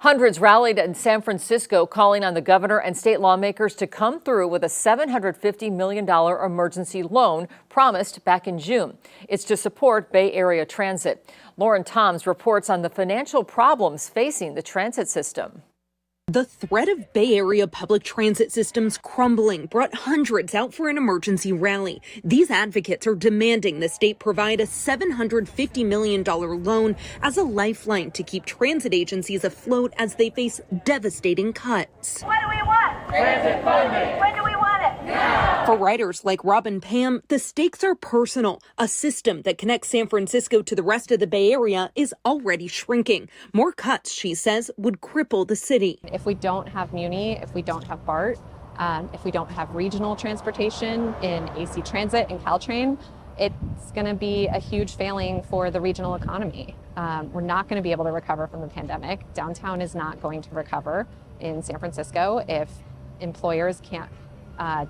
Hundreds rallied in San Francisco calling on the governor and state lawmakers to come through with a $750 million emergency loan promised back in June. It's to support Bay Area transit. Lauren Toms reports on the financial problems facing the transit system. The threat of Bay Area public transit systems crumbling brought hundreds out for an emergency rally. These advocates are demanding the state provide a $750 million loan as a lifeline to keep transit agencies afloat as they face devastating cuts. What do we want? Transit funding. When do we want it? Now. For writers like Rob and Pam, the stakes are personal. A system that connects San Francisco to the rest of the Bay Area is already shrinking. More cuts, she says, would cripple the city. If we don't have Muni, if we don't have BART, if we don't have regional transportation in AC Transit and Caltrain, it's going to be a huge failing for the regional economy. We're not going to be able to recover from the pandemic. Downtown is not going to recover in San Francisco if employers can't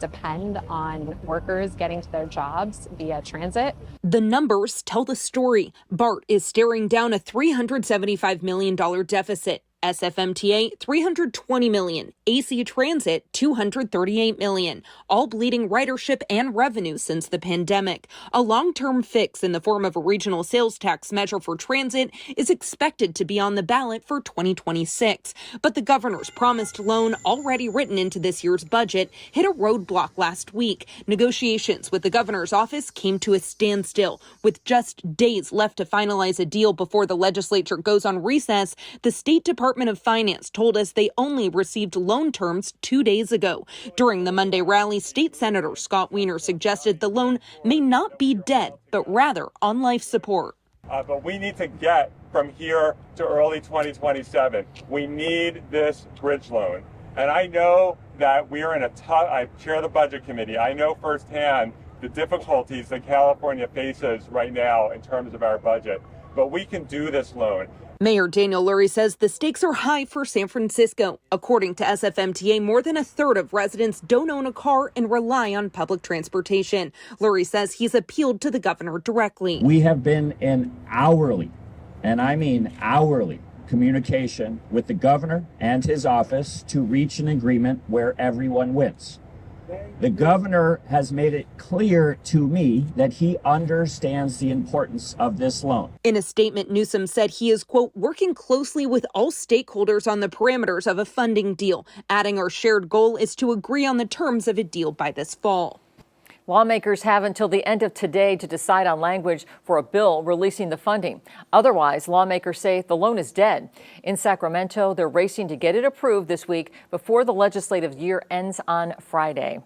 depend on workers getting to their jobs via transit. The numbers tell the story. BART is staring down a $375 million deficit. SFMTA, $320 million. AC Transit, $238 million. All bleeding ridership and revenue since the pandemic. A long-term fix in the form of a regional sales tax measure for transit is expected to be on the ballot for 2026. But the governor's promised loan, already written into this year's budget, hit a roadblock last week. Negotiations with the governor's office came to a standstill. With just days left to finalize a deal before the legislature goes on recess, the State Department of Finance told us they only received loan terms 2 days ago. During the Monday rally, State Senator Scott Wiener suggested the loan may not be dead, but rather on life support. But we need to get from here to early 2027. We need this bridge loan. And I know that we are in a tough, I chair the budget committee. I know firsthand the difficulties that California faces right now in terms of our budget. But we can do this loan. Mayor Daniel Lurie says the stakes are high for San Francisco. According to SFMTA, more than a third of residents don't own a car and rely on public transportation. Lurie says he's appealed to the governor directly. We have been in hourly, and I mean hourly, communication with the governor and his office to reach an agreement where everyone wins. The governor has made it clear to me that he understands the importance of this loan. In a statement, Newsom said he is, quote, working closely with all stakeholders on the parameters of a funding deal, adding our shared goal is to agree on the terms of a deal by this fall. Lawmakers have until the end of today to decide on language for a bill releasing the funding. Otherwise, lawmakers say the loan is dead. In Sacramento, they're racing to get it approved this week before the legislative year ends on Friday.